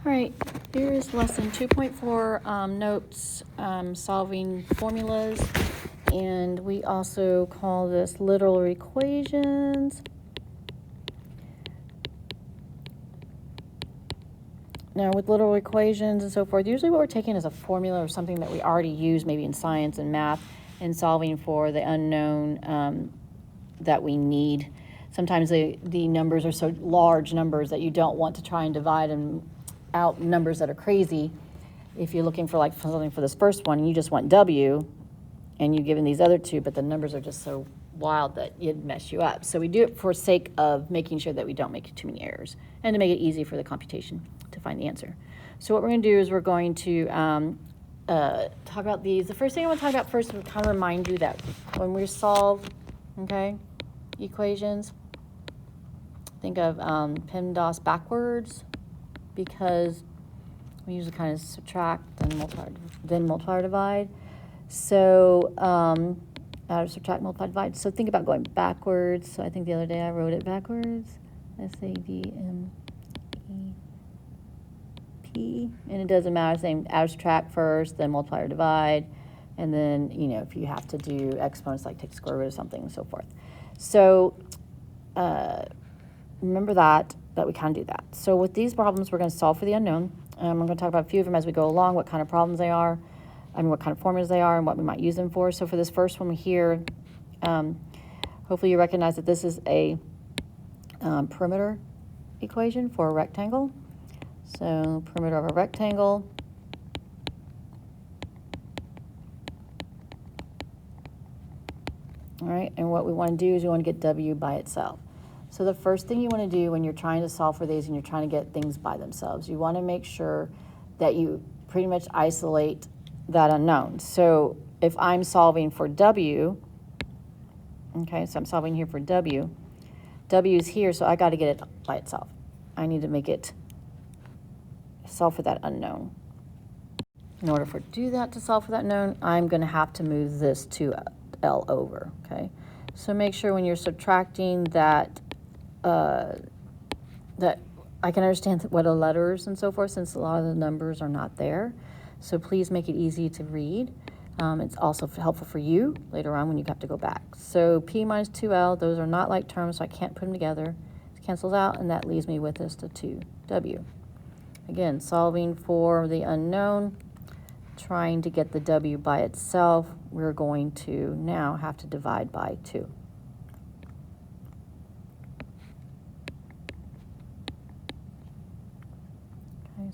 All right, here is lesson 2.4, notes, solving formulas, and we also call this literal equations. Now with literal equations and so forth, usually what we're taking is a formula or something that we already use maybe in science and math and solving for the unknown that we need. Sometimes the numbers are so large numbers that you don't want to try and divide them out numbers that are crazy. If you're looking for like something for this first one, you just want W and you've given these other two, but the numbers are just so wild that it'd mess you up. So we do it for sake of making sure that we don't make too many errors and to make it easy for the computation to find the answer. So what we're going to do is we're going to talk about these. The first thing I want to talk about first is kind of remind you that when we solve, okay, equations, think of PEMDAS backwards, because we usually kind of subtract then multiply or divide. So add or subtract, multiply, divide. So think about going backwards. So I think the other day I wrote it backwards. SADMEP. And it doesn't matter, same add or subtract first, then multiply or divide. And then, you know, if you have to do exponents, like take the square root of something and so forth. So remember that we kind of do that. So with these problems, we're going to solve for the unknown. I'm going to talk about a few of them as we go along, what kind of problems they are, what kind of formulas they are, and what we might use them for. So for this first one here, hopefully you recognize that this is a perimeter equation for a rectangle. So perimeter of a rectangle. All right, and what we want to do is we want to get W by itself. So the first thing you want to do when you're trying to solve for these and you're trying to get things by themselves, you want to make sure that you pretty much isolate that unknown. So if I'm solving for W, okay, so I'm solving here for W, W is here, so I got to get it by itself. I need to make it solve for that unknown. In order to do that, to solve for that unknown, I'm going to have to move this to L over, okay? So make sure when you're subtracting that that I can understand what are letters and so forth, since a lot of the numbers are not there. So please make it easy to read. It's also helpful for you later on when you have to go back. So P minus 2L, those are not like terms, so I can't put them together. It cancels out, and that leaves me with this to 2W. Again, solving for the unknown, trying to get the W by itself, we're going to now have to divide by 2.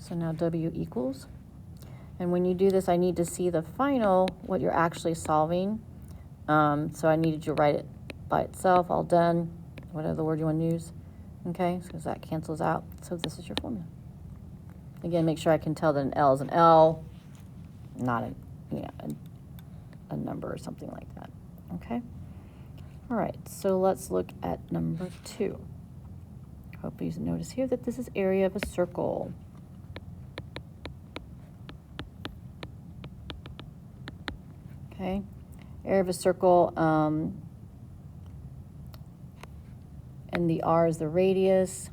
So now W equals, and when you do this, I need to see the final, what you're actually solving. So I needed you to write it by itself, all done, whatever the word you want to use, okay, because that cancels out. So this is your formula. Again, make sure I can tell that an L is an L, not a number or something like that, okay? All right, so let's look at number 2. Hope you notice here that this is area of a circle. Okay, area of a circle, and the R is the radius.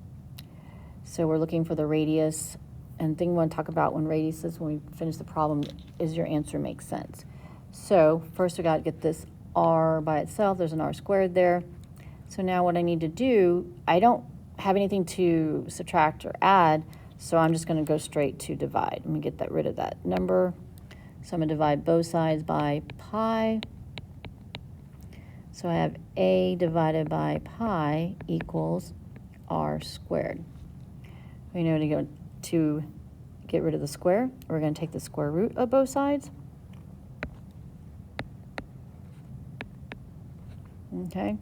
So we're looking for the radius. And thing we want to talk about when radiuses, when we finish the problem, is your answer makes sense. So first we got to get this R by itself. There's an R squared there. So now what I need to do, I don't have anything to subtract or add, so I'm just going to go straight to divide. Let me get rid of that number. So I'm going to divide both sides by pi. So I have A divided by pi equals R squared. We know to get rid of the square, we're going to take the square root of both sides. Okay.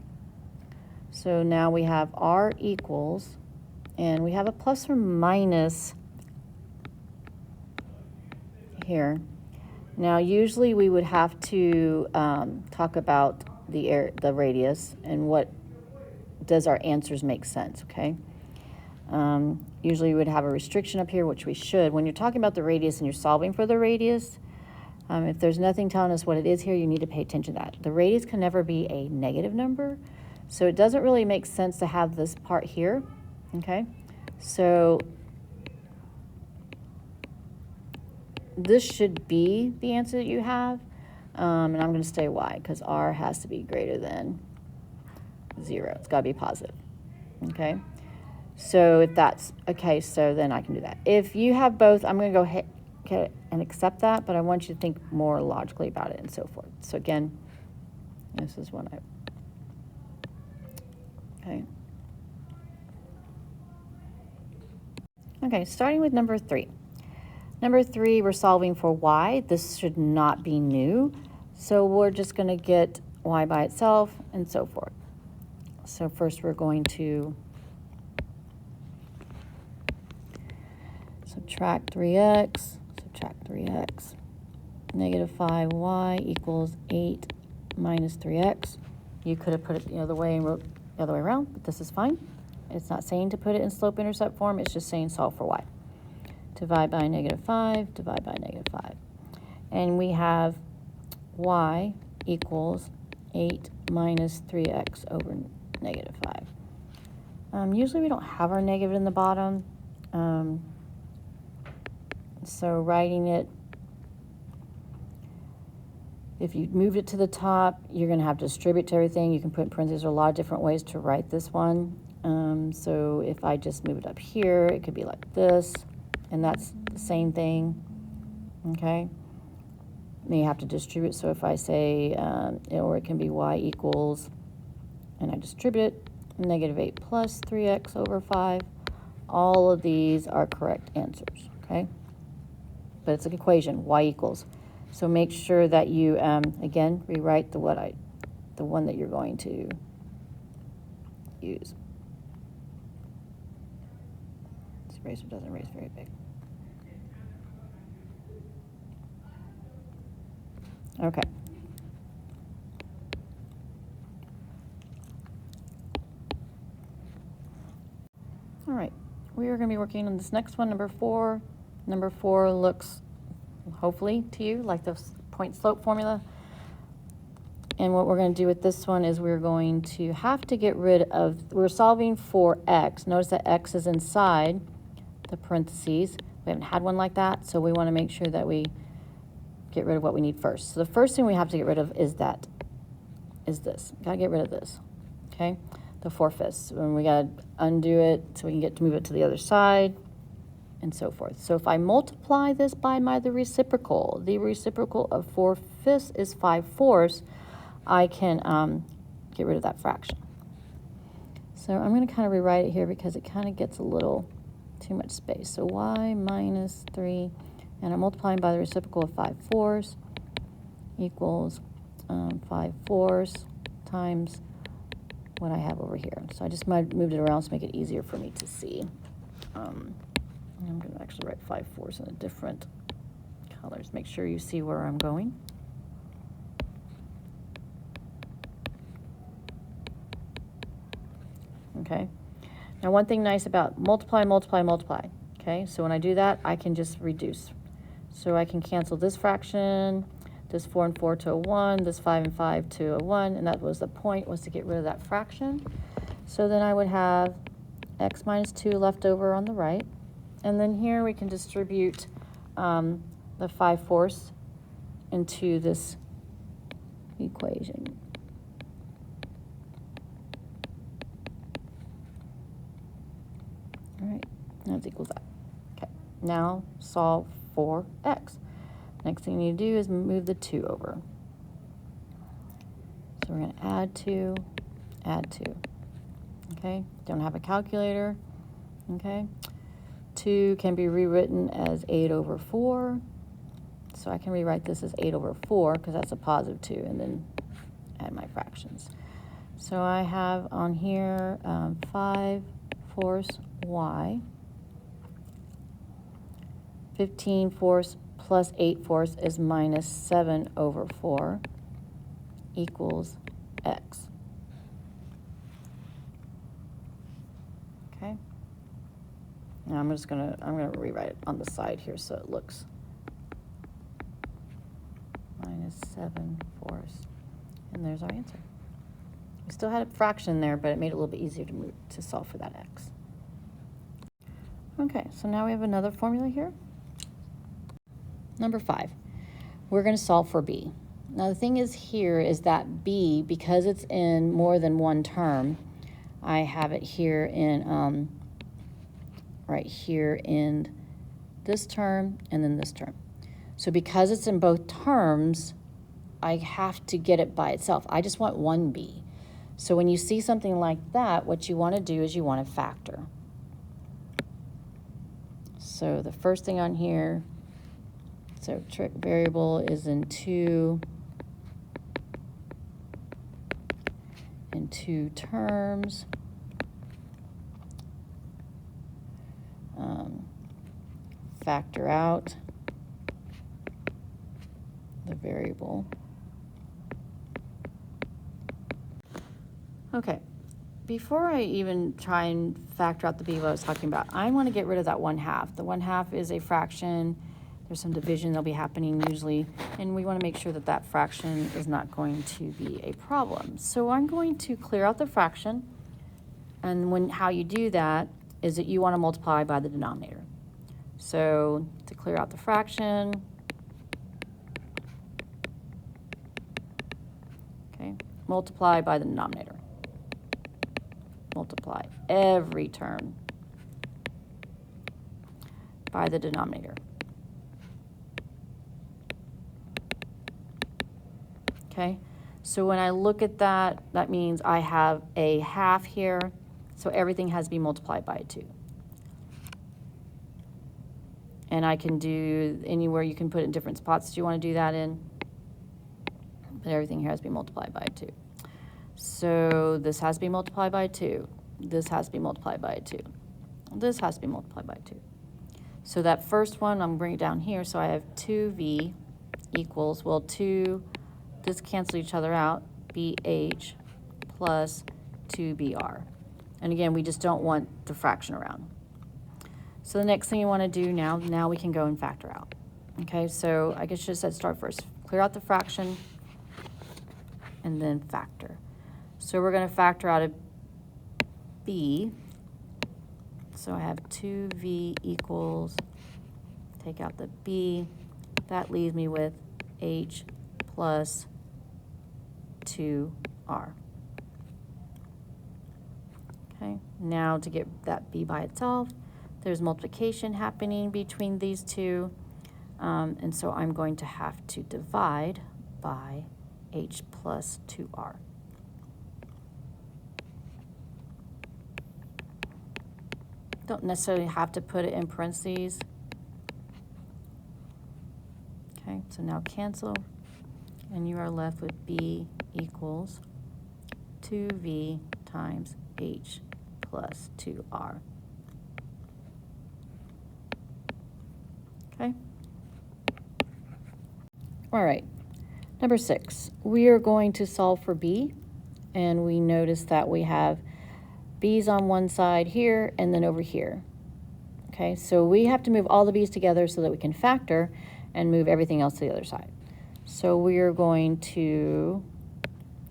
So now we have R equals, and we have a plus or minus here. Now, usually we would have to talk about the radius and what does our answers make sense, okay? Usually we would have a restriction up here, which we should. When you're talking about the radius and you're solving for the radius, if there's nothing telling us what it is here, you need to pay attention to that. The radius can never be a negative number, so it doesn't really make sense to have this part here, okay? So this should be the answer that you have. And I'm going to say y, because r has to be greater than 0. It's got to be positive. Okay? So if that's okay, so then I can do that. If you have both, I'm going to go ahead and accept that, but I want you to think more logically about it and so forth. So again, this is what okay. Okay, starting with number 3. Number 3, we're solving for y. This should not be new. So we're just going to get y by itself and so forth. So first we're going to subtract 3x, negative 5y equals 8 minus 3x. You could have put it the other way and wrote the other way around, but this is fine. It's not saying to put it in slope-intercept form. It's just saying solve for y. Divide by negative 5, divide by negative 5. And we have y equals 8 minus 3x over negative 5. Usually we don't have our negative in the bottom. So writing it, if you moved it to the top, you're going to have to distribute to everything. You can put in parentheses. There are a lot of different ways to write this one. So if I just move it up here, it could be like this, and that's the same thing, okay? Then you have to distribute. So if I say, or it can be y equals, and I distribute it, negative 8 plus 3x over 5. All of these are correct answers, okay? But it's an equation, y equals. So make sure that you, again, rewrite the one that you're going to use. This eraser doesn't erase very big. Okay. All right, we are going to be working on this next one, number 4. Number 4 looks, hopefully, to you like the point slope formula. And what we're going to do with this one is we're going to have to get rid of, we're solving for x. Notice that x is inside the parentheses. We haven't had one like that, so we want to make sure that we get rid of what we need first. So the first thing we have to get rid of is this. Got to get rid of this, okay? The 4/5. And we got to undo it so we can get to move it to the other side and so forth. So if I multiply this by the reciprocal of 4/5 is 5/4, I can get rid of that fraction. So I'm going to kind of rewrite it here because it kind of gets a little too much space. So y minus 3, and I'm multiplying by the reciprocal of 5/4 equals 5/4 times what I have over here. So I just moved it around to make it easier for me to see. I'm going to actually write 5/4 in a different colors. Make sure you see where I'm going. Okay. Now one thing nice about multiply, okay? So when I do that, I can just reduce. So I can cancel this fraction, this 4 and 4 to a 1, this 5 and 5 to a 1, and that was the point, was to get rid of that fraction. So then I would have x minus 2 left over on the right. And then here we can distribute the 5/4 into this equation. All right, that's equals that. Okay, now solve for x. Next thing you need to do is move the 2 over. So we're going to add 2, okay? Don't have a calculator, okay? 2 can be rewritten as 8/4. So I can rewrite this as 8/4 because that's a positive 2, and then add my fractions. So I have on here 5/4 y, 15/4 plus 8/4 is minus 7/4 equals x. Okay. Now I'm gonna rewrite it on the side here so it looks minus 7/4, and there's our answer. We still had a fraction there, but it made it a little bit easier to solve for that x. Okay, so now we have another formula here. Number 5, we're going to solve for b. Now the thing is here is that b, because it's in more than one term, I have it here in right here in this term and then this term. So because it's in both terms, I have to get it by itself. I just want one b. So when you see something like that, what you want to do is you want to factor. So the first thing on here, so trig variable is in two terms. Factor out the variable. Okay, before I even try and factor out the b what I was talking about, I want to get rid of that 1/2. The 1/2 is a fraction. There's some division that'll be happening usually, and we want to make sure that that fraction is not going to be a problem. So I'm going to clear out the fraction, and how you do that is that you want to multiply by the denominator. So to clear out the fraction, okay, multiply by the denominator. Multiply every term by the denominator. Okay, so when I look at that, that means I have a 1/2 here, so everything has to be multiplied by 2. And I can do anywhere you can put it in different spots that you want to do that in, but everything here has to be multiplied by 2. So this has to be multiplied by 2. This has to be multiplied by 2. This has to be multiplied by 2. So that first one, I'm going to bring it down here. So I have 2v equals, well, 2, this cancel each other out, bh plus 2br. And again, we just don't want the fraction around. So the next thing you want to do now we can go and factor out. Okay, so I guess I should have said start first. Clear out the fraction and then factor. So we're going to factor out a b. So I have 2v equals, take out the b. That leaves me with h plus 2r. Okay, now to get that b by itself, there's multiplication happening between these two, and so I'm going to have to divide by h plus 2r. Don't necessarily have to put it in parentheses. Okay, so now cancel, and you are left with b equals 2v times h plus 2r. Okay. All right. Number 6, we are going to solve for b, and we notice that we have b's on one side here and then over here. Okay, so we have to move all the b's together so that we can factor and move everything else to the other side. So we are going to,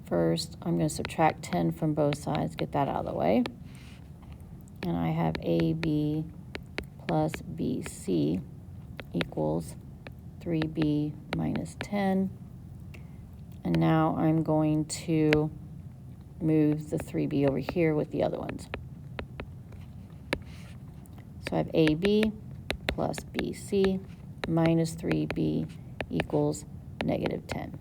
first, I'm going to subtract 10 from both sides, get that out of the way. And I have ab plus bc equals 3b minus 10. And now I'm going to move the 3b over here with the other ones. So I have ab plus bc minus 3b equals negative 10.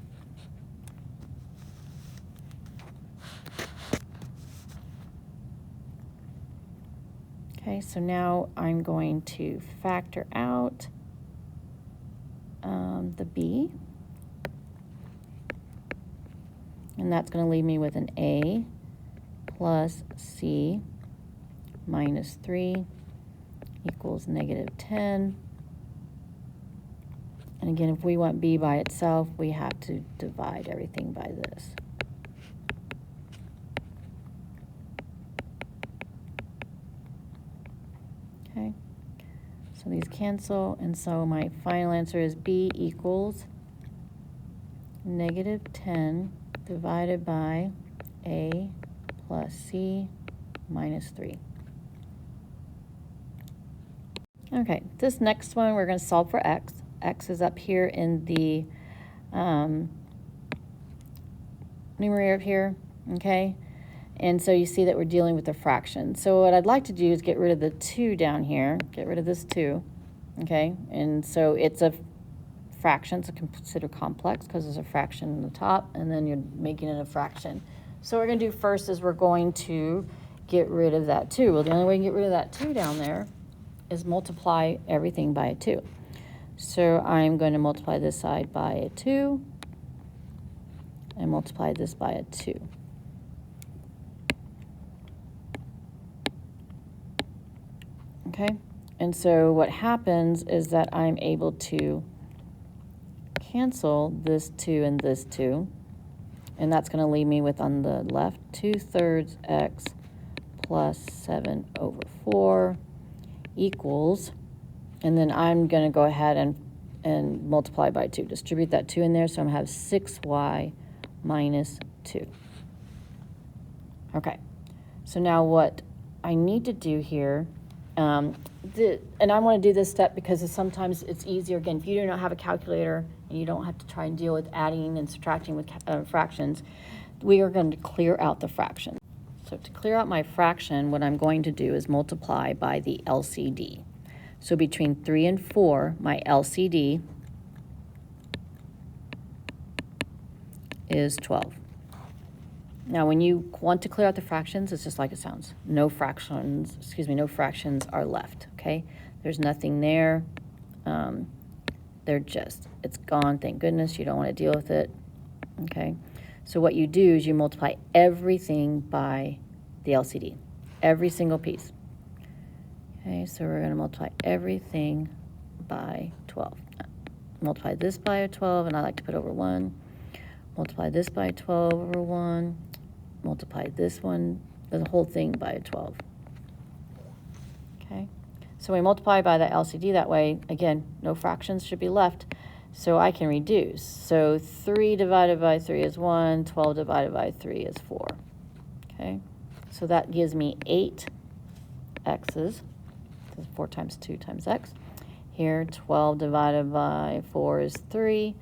Okay, so now I'm going to factor out the b, and that's going to leave me with an a plus c minus 3 equals negative 10. And again, if we want b by itself, we have to divide everything by this. Okay, so these cancel, and so my final answer is b equals negative 10 divided by a plus c minus 3. Okay, this next one we're going to solve for x. x's up here in the numerator up here, okay? And so you see that we're dealing with a fraction. So what I'd like to do is get rid of the 2 down here, get rid of this 2, okay? And so it's a fraction, so consider complex because there's a fraction in the top, and then you're making it a fraction. So what we're going to do first is we're going to get rid of that 2. Well, the only way to get rid of that 2 down there is multiply everything by a 2. So I'm going to multiply this side by a 2 and multiply this by a 2. Okay, and so what happens is that I'm able to cancel this 2 and this 2, and that's going to leave me with, on the left, 2/3 x plus 7 over 4 equals, and then I'm going to go ahead and multiply by 2. Distribute that 2 in there, so I'm going to have 6y minus 2. Okay, so now what I need to do here, and I want to do this step because sometimes it's easier, again, if you do not have a calculator and you don't have to try and deal with adding and subtracting with fractions, we are going to clear out the fraction. So to clear out my fraction, what I'm going to do is multiply by the LCD. So between 3 and 4, my LCD is 12. Now, when you want to clear out the fractions, it's just like it sounds. No fractions are left, okay? There's nothing there. It's gone, thank goodness. You don't want to deal with it, okay? So what you do is you multiply everything by the LCD, every single piece. Okay, so we're going to multiply everything by 12. Multiply this by a 12, and I like to put over 1. Multiply this by 12 over 1. Multiply this one, the whole thing by a 12. Okay, so we multiply by the LCD that way. Again, no fractions should be left, so I can reduce. So 3 divided by 3 is 1, 12 divided by 3 is 4. Okay, so that gives me 8 x's. So 4 times 2 times x. Here, 12 divided by 4 is 3.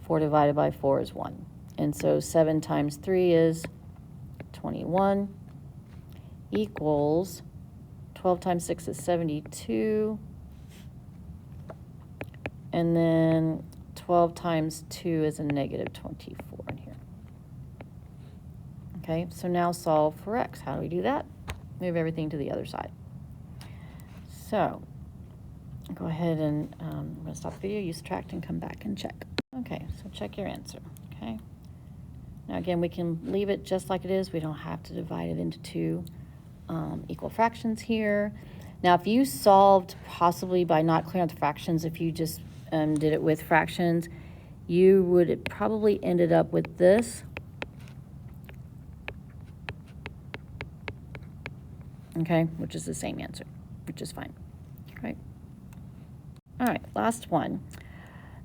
4 divided by 4 is 1. And so 7 times 3 is 21 equals 12 times 6 is 72. And then 12 times 2 is a negative 24 in here. Okay, so now solve for x. How do we do that? Move everything to the other side. So go ahead and I'm going to stop the video, you subtract, and come back and check. Okay, so check your answer, okay? Now again, we can leave it just like it is. We don't have to divide it into 2 equal fractions here. Now if you solved possibly by not clearing out the fractions, if you just did it with fractions, you would have probably ended up with this. Okay, which is the same answer, which is fine. Okay. All right, last one.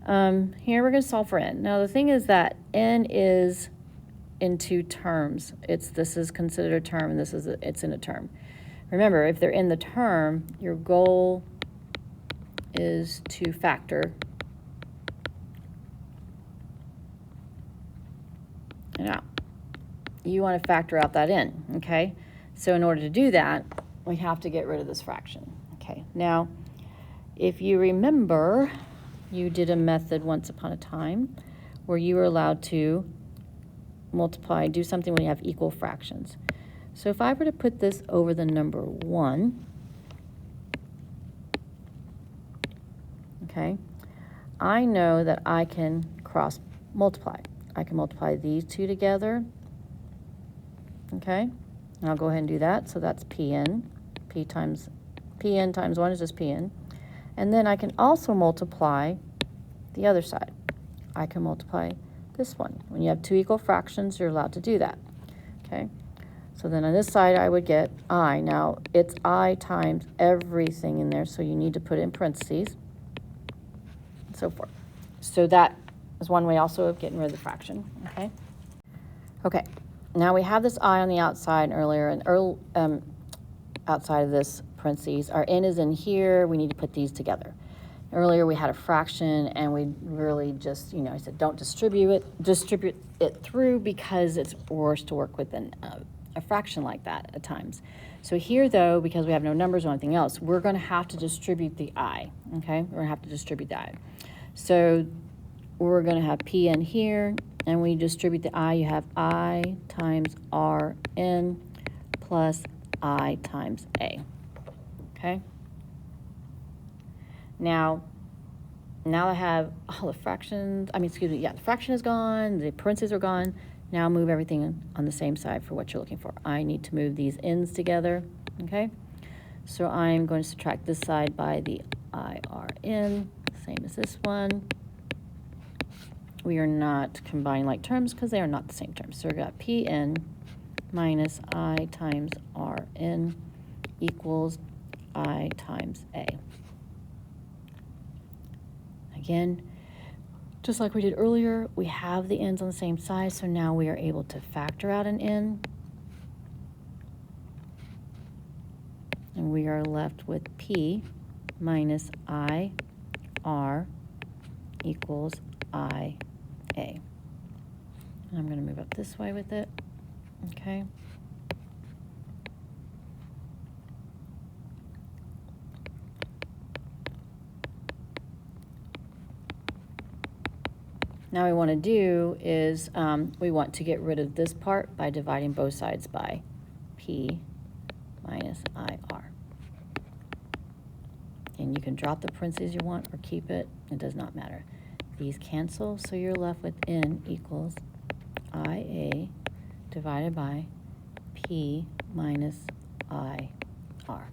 Here we're going to solve for n. Now the thing is that n is in 2 terms. This is considered a term, and it's in a term. Remember, if they're in the term, your goal is to factor it out. You want to factor out that n, okay? So in order to do that, we have to get rid of this fraction. Okay, now if you remember, you did a method once upon a time where you were allowed to multiply, do something when you have equal fractions. So if I were to put this over the number 1, okay, I know that I can cross multiply. I can multiply these 2 together, okay, and I'll go ahead and do that. So that's Pn times 1 is just Pn. And then I can also multiply the other side. I can multiply this one. When you have 2 equal fractions, you're allowed to do that. Okay, so then on this side I would get I. Now it's I times everything in there, so you need to put it in parentheses and so forth. So that is one way also of getting rid of the fraction. Okay, okay, now we have this I on the outside earlier, and outside of this parentheses, our n is in here. We need to put these together. Earlier we had a fraction and we really just, you know, I said don't distribute it through because it's worse to work with than a fraction like that at times. So here though, because we have no numbers or anything else, we're going to have to distribute the I, okay? We're going to have to distribute the I. So we're going to have P in here, and we distribute the I. You have I times Rn plus I times A, okay? Now I have all the fractions, the fraction is gone, the parentheses are gone. Now move everything on the same side for what you're looking for. I need to move these ends together, okay? So I'm going to subtract this side by the IRN, same as this one. We are not combining like terms because they are not the same terms. So we've got Pn minus I times Rn equals I times A. Again, just like we did earlier, we have the ends on the same side, so now we are able to factor out an n. And we are left with P minus I R equals I A. And I'm going to move up this way with it, okay? Now we want to do is we want to get rid of this part by dividing both sides by P minus IR. And you can drop the parentheses you want or keep it. It does not matter. These cancel, so you're left with N equals IA divided by P minus IR.